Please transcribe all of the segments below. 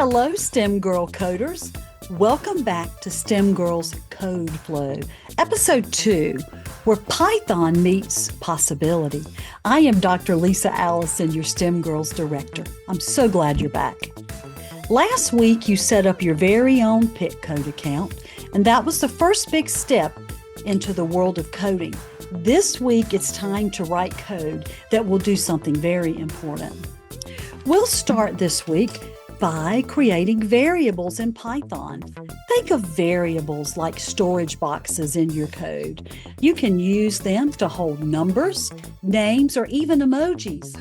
Hello, STEM Girl coders. Welcome back to STEM Girls Code Flow, Episode 2, where Python meets possibility. I am Dr. Lisa Allison, your STEM Girls Director. I'm so glad you're back. Last week, you set up your very own PitCode account, and that was the first big step into the world of coding. This week, it's time to write code that will do something very important. We'll start this week by creating variables in Python. Think of variables like storage boxes in your code. You can use them to hold numbers, names, or even emojis.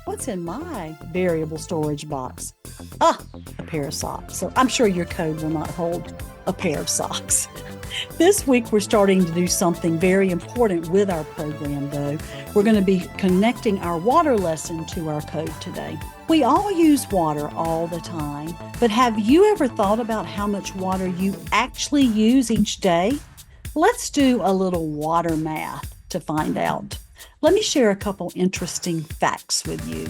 What's in my variable storage box? A pair of socks. So I'm sure your code will not hold a pair of socks. This week, we're starting to do something very important with our program, though. We're going to be connecting our water lesson to our code today. We all use water all the time, but have you ever thought about how much water you actually use each day? Let's do a little water math to find out. Let me share a couple interesting facts with you.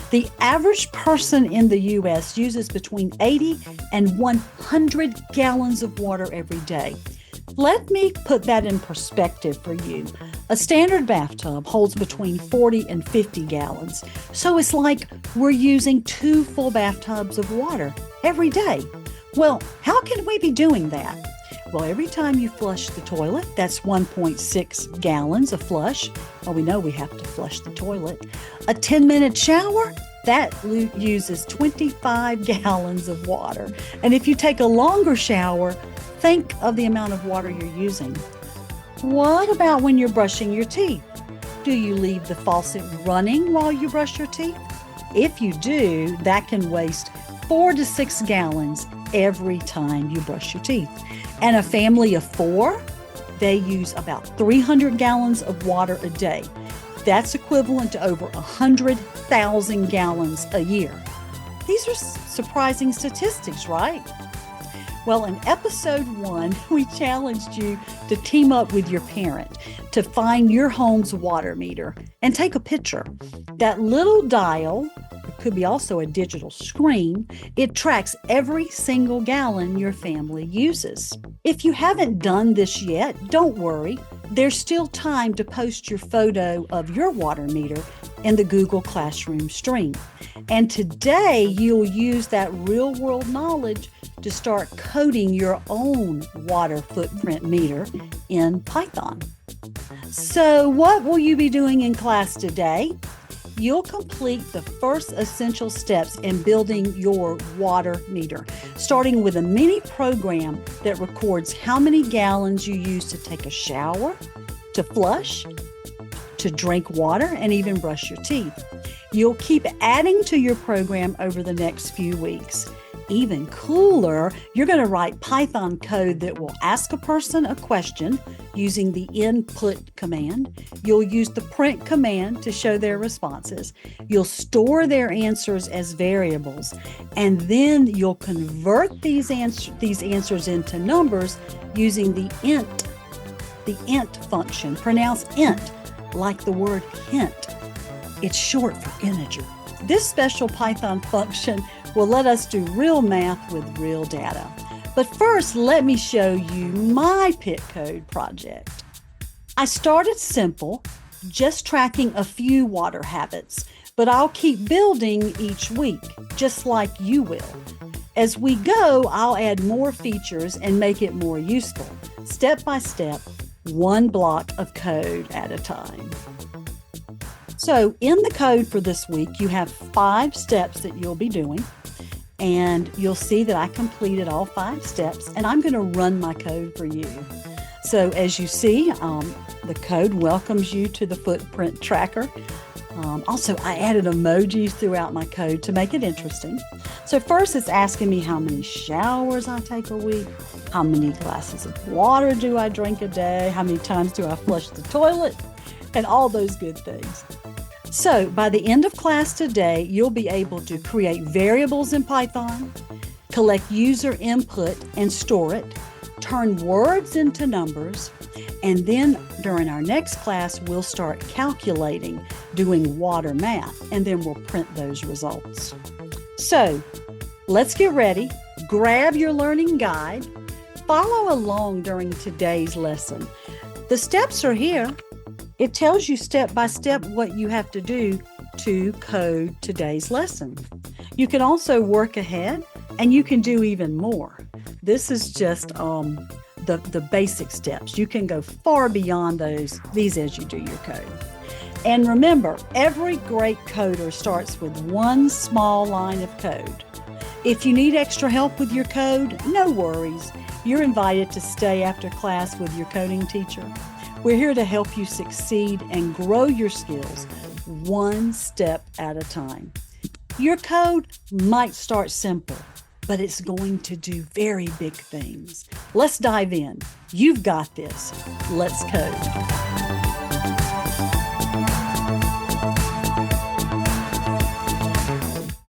The average person in the U.S. uses between 80 and 100 gallons of water every day. Let me put that in perspective for you. A standard bathtub holds between 40 and 50 gallons. So it's like we're using 2 full bathtubs of water every day. Well, how can we be doing that? Well, every time you flush the toilet, that's 1.6 gallons a flush. Well, we know we have to flush the toilet. A 10-minute shower, that uses 25 gallons of water. And if you take a longer shower, think of the amount of water you're using. What about when you're brushing your teeth? Do you leave the faucet running while you brush your teeth? If you do, that can waste 4 to 6 gallons every time you brush your teeth. And a family of 4, they use about 300 gallons of water a day. That's equivalent to over 100,000 gallons a year. These are surprising statistics, right? Well, in episode 1, we challenged you to team up with your parent to find your home's water meter and take a picture. That little dial, it could be also a digital screen, it tracks every single gallon your family uses. If you haven't done this yet, don't worry. There's still time to post your photo of your water meter in the Google Classroom stream. And today, you'll use that real-world knowledge to start coding your own water footprint meter in Python. So what will you be doing in class today? You'll complete the first essential steps in building your water meter, starting with a mini program that records how many gallons you use to take a shower, to flush, to drink water, and even brush your teeth. You'll keep adding to your program over the next few weeks. Even cooler, you're going to write Python code that will ask a person a question using the input command. You'll use the print command to show their responses. You'll store their answers as variables, and then you'll convert these answers into numbers using the int function, pronounced int, like the word hint. It's short for integer. This special Python function will let us do real math with real data. But first, let me show you my PitCode project. I started simple, just tracking a few water habits, but I'll keep building each week, just like you will. As we go, I'll add more features and make it more useful, step by step, one block of code at a time. So in the code for this week, you have 5 steps that you'll be doing. And you'll see that I completed all 5 steps, and I'm going to run my code for you. So as you see, the code welcomes you to the footprint tracker. Also, I added emojis throughout my code to make it interesting. So first, it's asking me how many showers I take a week, how many glasses of water do I drink a day, how many times do I flush the toilet, and all those good things. So by the end of class today, you'll be able to create variables in Python, collect user input and store it, turn words into numbers, and then during our next class, we'll start calculating, doing water math, and then we'll print those results. So Let's get ready. Grab your learning guide. Follow along during today's lesson. The steps are here. It tells you step by step what you have to do to code today's lesson. You can also work ahead and you can do even more. This is just the basic steps. You can go far beyond these as you do your code. And remember, every great coder starts with one small line of code. If you need extra help with your code, no worries. You're invited to stay after class with your coding teacher. We're here to help you succeed and grow your skills one step at a time. Your code might start simple, but it's going to do very big things. Let's dive in. You've got this. Let's code.